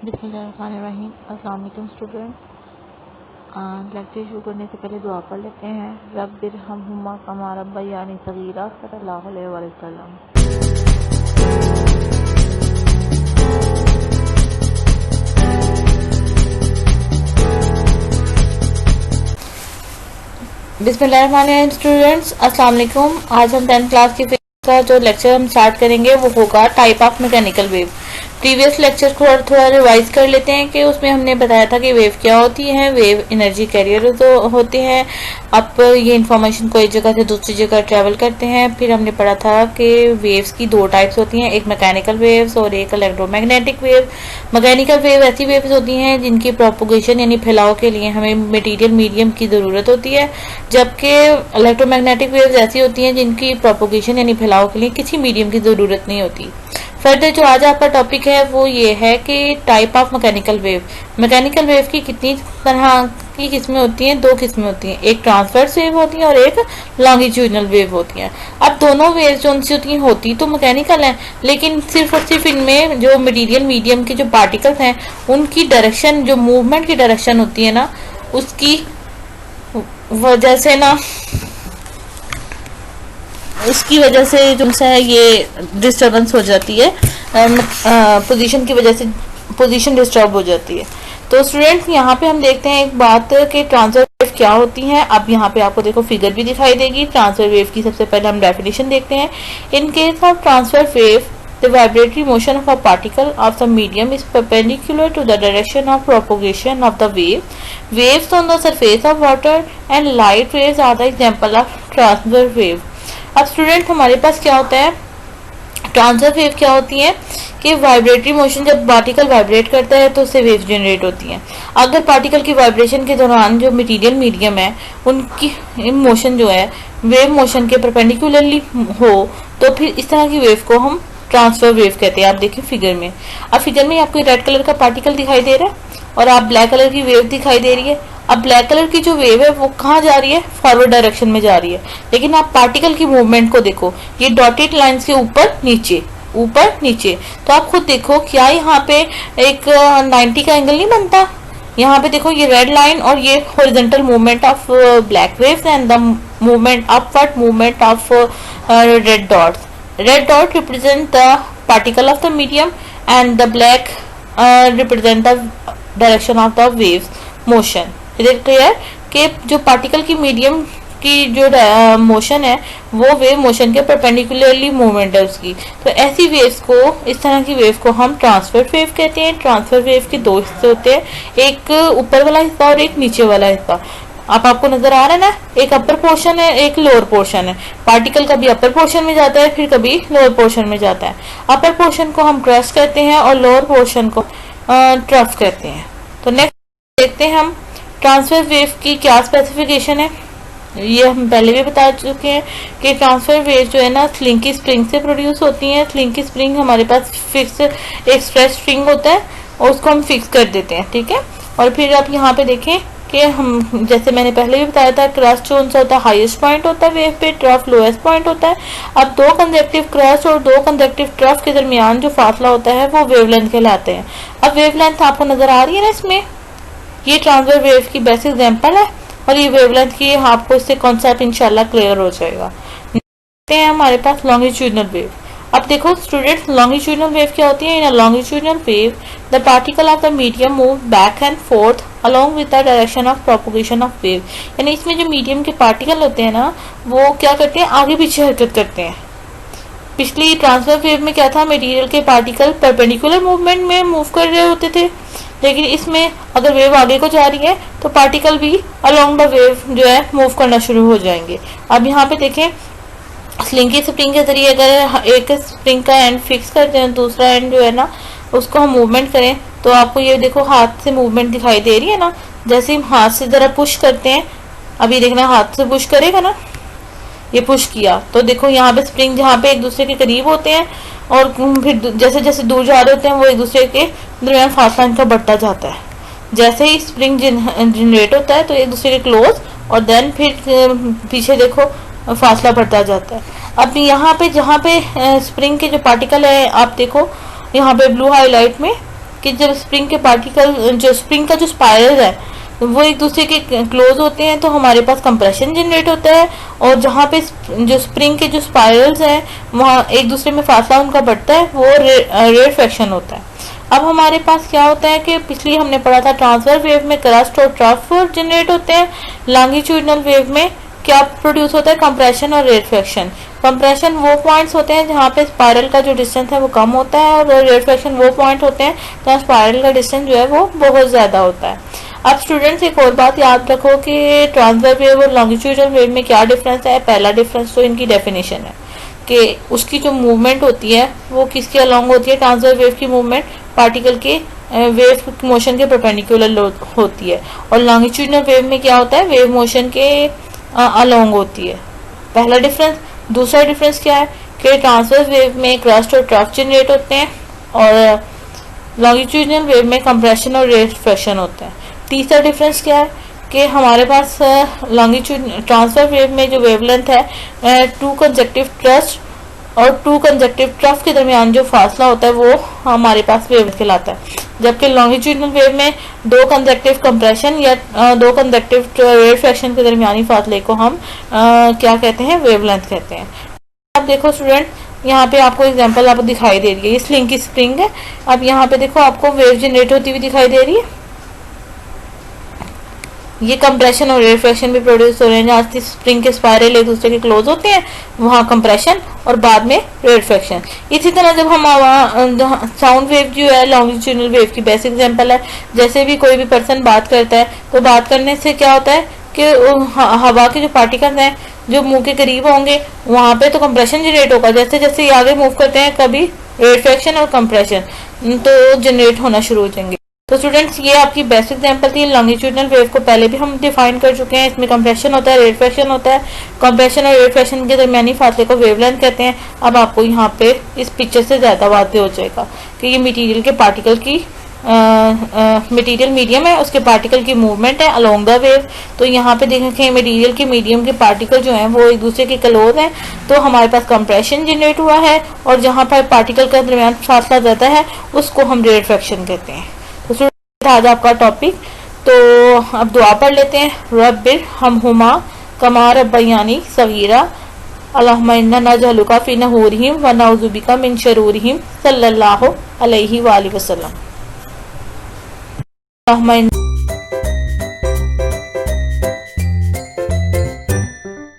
बिस्मिल्लाहिर्रहमानिर्रहीम। अस्सलाम वालेकुम स्टूडेंट। लेक्चर शुरू करने से पहले दुआ पढ़ लेते हैं। रब्बिरहम्हुमा कमा रब्बयानी सगीरा सल्लल्लाहु अलैहि वसल्लम। बिस्मिल्लाहिर्रहमानिर्रहीम स्टूडेंट्स, अस्सलाम वालेकुम। आज हम 10th क्लास की का जो लेक्चर हम स्टार्ट करेंगे वो होगा type of mechanical wave. Previous lecture को थोड़ा रिवाइज कर लेते हैं कि उसमें हमने बताया था कि वेव क्या होती है। वेव एनर्जी कैरियर तो होते हैं। अब ये इंफॉर्मेशन को एक जगह से दूसरी जगह ट्रेवल करते हैं। फिर हमने पढ़ा था कि वेव्स की दो टाइप्स होती हैं, एक मैकेनिकल वेव्स और एक इलेक्ट्रोमैग्नेटिक वेव। मैकेनिकल वेव ऐसी वेव्स होती हैं जिनकी प्रोपोगेशन यानी फैलाव के लिए हमें मटेरियल मीडियम की ज़रूरत होती है, जबकि इलेक्ट्रोमैग्नेटिक वेव्स ऐसी होती हैं जिनकी प्रोपोगेशन यानी फैलाव के लिए किसी मीडियम की ज़रूरत नहीं होती। फर्दर जो आज आपका टॉपिक है वो ये है कि type of mechanical wave. Mechanical wave की कितनी तरह की किस्में होती हैं? दो किस्में होती हैं, एक ट्रांसवर्स वेव होती है और एक लॉन्गिट्यूडनल वेव होती है। अब दोनों वेव जो होती तो मैकेनिकल हैं, लेकिन सिर्फ और सिर्फ इनमें जो मटेरियल मीडियम के जो पार्टिकल्स हैं उनकी डायरेक्शन, जो मूवमेंट की डायरेक्शन होती है ना, उसकी वजह से ना उसकी वजह से जो है ये डिस्टर्बेंस हो जाती है, पोजीशन की वजह से पोजीशन डिस्टर्ब हो जाती है। तो स्टूडेंट्स यहाँ पे हम देखते हैं एक बात कि ट्रांसफर वेव क्या होती है। अब यहाँ पे आपको देखो फिगर भी दिखाई देगी। ट्रांसफर वेव की सबसे पहले हम डेफिनेशन देखते हैं। In case of transfer wave the vibratory motion of a particle of the medium is perpendicular to the direction of propagation of the wave. Waves on the surface of water and light rays are the example of transfer wave. अब student हमारे पास क्या होता है, transfer wave क्या होती है कि vibratory motion, जब पार्टिकल वाइब्रेट करता है तो उससे वेव जनरेट होती है। अगर पार्टिकल की वाइब्रेशन के दौरान जो मटेरियल मीडियम है उनकी मोशन जो है वेव मोशन के परपेंडिकुलरली हो तो फिर इस तरह की वेव को हम ट्रांसफर वेव कहते हैं। आप देखिए फिगर में, अब फिगर में आपको रेड कलर का पार्टिकल दिखाई दे रहा है और आप ब्लैक कलर की वेव दिखाई दे रही है। अब ब्लैक कलर की जो वेव है वो कहाँ जा रही है? फॉरवर्ड डायरेक्शन में जा रही है। लेकिन आप पार्टिकल की मूवमेंट को देखो, ये डॉटेड लाइंस के ऊपर नीचे, तो आप खुद देखो क्या यहाँ पे एक 90 का एंगल नहीं बनता? यहाँ पे देखो ये रेड लाइन और ये horizontal movement of black waves and the movement upward movement of red dots. Red dot represent the particle of the medium and the black represent the direction of the waves motion. Is it clear कि जो particle की medium की जो motion है वो wave motion के perpendicularly movement है उसकी। तो ऐसी वेव्स को, इस तरह की वेव को हम ट्रांसफर वेव कहते हैं। ट्रांसफर वेव के दो हिस्से होते हैं, एक ऊपर वाला हिस्सा और एक नीचे वाला हिस्सा। अब आपको नजर आ रहा है ना, एक अपर पोर्शन है एक लोअर पोर्शन है। पार्टिकल कभी अपर पोर्शन में जाता है फिर कभी लोअर पोर्शन में जाता है। अपर पोर्शन को हम क्रस्ट कहते हैं और लोअर पोर्शन को ट्रफ कहते हैं। तो नेक्स्ट देखते हैं हम ट्रांसफर वेव की क्या स्पेसिफिकेशन है। ये हम पहले भी बता चुके हैं कि ट्रांसफर वेव जो है ना स्लिंग की स्प्रिंग से प्रोड्यूस होती है। स्लिंग की स्प्रिंग हमारे पास फिक्स एक स्ट्रेच स्प्रिंग होता है और उसको हम फिक्स कर देते हैं, ठीक है। और फिर आप यहाँ पे देखें कि हम, जैसे मैंने पहले भी बताया था, क्रस्ट जो सा होता है हाईएस्ट पॉइंट होता है वेव पे, ट्रफ लोएस्ट पॉइंट होता है। अब दो कंजेक्टिव क्रस्ट और दो कंजेक्टिव ट्रफ के दरमियान जो फासला होता है वो वेवलेंथ कहलाते हैं। अब वेवलेंथ आपको नजर आ रही है ना इसमें, ये ट्रांसफर वेव की बेस्ट एग्जांपल है और ये वेवलेंथ की आपको इससे कॉन्सेप्ट इंशाल्लाह क्लियर हो जाएगा। देखते हैं हमारे पास लॉन्गिट्यूडनल वेव। अब देखो स्टूडेंट्स, लॉन्गिट्यूडनल वेव क्या होती है? In a longitudinal wave the particle of the medium move back and forth along with the direction of propagation of wave. यानी इसमें जो मीडियम के पार्टिकल होते हैं ना वो क्या करते हैं? आगे पीछे हरकत करते हैं। पिछली ट्रांसफर वेव में क्या था? मटेरियल के पार्टिकल परपेंडिकुलर मूवमेंट में मूव कर रहे होते थे, लेकिन इसमें अगर वेव आगे को जा रही है तो पार्टिकल भी अलोंग द वेव जो है मूव करना शुरू हो जाएंगे। अब यहाँ पे देखें, स्लिंग की स्प्रिंग के जरिए अगर एक स्प्रिंग का एंड फिक्स करते हैं, दूसरा एंड जो है ना उसको हम मूवमेंट करें तो आपको ये देखो हाथ से मूवमेंट दिखाई दे रही है ना। जैसे हम हाथ से जरा पुश करते हैं, अभी देखना हाथ से पुश करेगा ना, ये पुश किया तो देखो यहाँ पे स्प्रिंग जहाँ पे एक दूसरे के करीब होते हैं और फिर जैसे जैसे दूर जा रहे होते हैं वो एक दूसरे के दरमियान फासला इनका बढ़ता जाता है। जैसे ही स्प्रिंग जनरेट होता है तो एक दूसरे के क्लोज और देन फिर पीछे देखो फासला बढ़ता जाता है। अब यहाँ पे जहाँ पे स्प्रिंग के जो पार्टिकल है आप देखो यहाँ पे ब्लू हाईलाइट में कि जब स्प्रिंग के पार्टिकल, जो स्प्रिंग का जो स्पाइरल है वो एक दूसरे के क्लोज होते हैं तो हमारे पास कंप्रेशन जनरेट होता है, और जहाँ पे जो स्प्रिंग के जो स्पाइरल्स हैं वहाँ एक दूसरे में फासला उनका बढ़ता है, वो रेरफेक्शन होता है। अब हमारे पास क्या होता है कि पिछली हमने पढ़ा था ट्रांसफर वेव में क्रस्ट और ट्रफ जनरेट होते हैं, लॉन्गिट्यूडिनल वेव में क्या प्रोड्यूस होता है, कंप्रेशन और रेरफेक्शन। कंप्रेशन वो पॉइंट्स होते हैं जहाँ पे स्पाइरल का जो डिस्टेंस है वो कम होता है, और रेरफेक्शन वो पॉइंट होते हैं जहाँ स्पाइरल का डिस्टेंस जो है वो बहुत ज़्यादा होता है। अब स्टूडेंट्स एक और बात याद रखो कि ट्रांसफर वेव और लॉन्गिट्यूडिनल वेव में क्या डिफरेंस है। पहला डिफरेंस तो इनकी डेफिनेशन है कि उसकी जो मूवमेंट होती है वो किसके अलोंग होती है। ट्रांसफर वेव की मूवमेंट पार्टिकल के वेव मोशन के परपेंडिकुलर होती है, और लॉन्गिट्यूडिनल वेव में क्या होता है, वेव मोशन के अलोंग होती है। पहला डिफरेंस। दूसरा डिफरेंस क्या है कि ट्रांसफर वेव में क्रस्ट और ट्रफ जनरेट होते हैं, और लॉन्गिट्यूडिनल वेव में कंप्रेशन और रेरफेक्शन होता है। तीसरा डिफरेंस क्या है कि हमारे पास ट्रांसफर वेव में जो वेवलेंथ है 2 कंसेक्टिव क्रस्ट और 2 कंसेक्टिव ट्रफ के दरमियान जो फासला होता है वो हमारे पास वेवलेंथ कहलाता है, जबकि लॉन्गिट्यूडिनल वेव में 2 कंसेक्टिव कंप्रेशन या 2 कंसेक्टिव रेरफेक्शन के दरमियानी फासले को हम क्या कहते हैं, वेवलेंथ कहते हैं। अब देखो स्टूडेंट, यहाँ पे आपको एग्जांपल आपको दिखाई दे रही है, ये स्लिंग की स्प्रिंग है। अब यहाँ पे देखो आपको वेव जनरेट होती हुई दिखाई दे रही है, ये कंप्रेशन और रेरफेक्शन भी प्रोड्यूस हो रहे हैं। जहाँ स्प्रिंग के स्पाइरल एक दूसरे के क्लोज होते हैं वहाँ कंप्रेशन और बाद में रेरफेक्शन। इसी तरह जब हम साउंड वेव जो है लॉन्गिट्यूडिनल वेव की बेस्ट एग्जांपल है। जैसे भी कोई भी पर्सन बात करता है तो बात करने से क्या होता है कि हवा के जो पार्टिकल्स हैं जो मुंह के करीब होंगे वहाँ पे तो कंप्रेशन जनरेट होगा, जैसे जैसे ये आगे मूव करते हैं कभी रेरफेक्शन और कंप्रेशन तो जनरेट होना शुरू हो जाएंगे। तो स्टूडेंट्स ये आपकी बेस्ट एग्जांपल थी। लॉन्गिट्यूडिनल वेव को पहले भी हम डिफाइन कर चुके हैं, इसमें कंप्रेशन होता है, रेरफेक्शन होता है। कंप्रेशन और रेरफेक्शन के दरमियानी फासले को वेवलेंथ कहते हैं। अब आपको यहाँ पे इस पिक्चर से ज़्यादा वाज़ेह हो जाएगा कि ये मटेरियल के पार्टिकल की मटेरियल मीडियम है, उसके पार्टिकल की मूवमेंट है अलोंग द वेव। तो यहाँ पे देखें मटेरियल के मीडियम के पार्टिकल जो हैं वो एक दूसरे के क्लोज हैं, तो हमारे पास कंप्रेशन जनरेट हुआ है, और जहाँ पर पार्टिकल का दरमियान फासला ज़्यादा है उसको हम रेरफेक्शन कहते हैं। तो आज आपका टॉपिक, तो अब दुआ पढ़ लेते हैं। रब्बिर हमहुमा कमा रब्बयानी सगीरा अल्लाहुम्मा इन्ना नजअलुका फी नहूरिहिम व नऊज़ु बिका मिन शरूरिहिम सल्लल्लाहु अलैहि व आलिहि वसल्लम।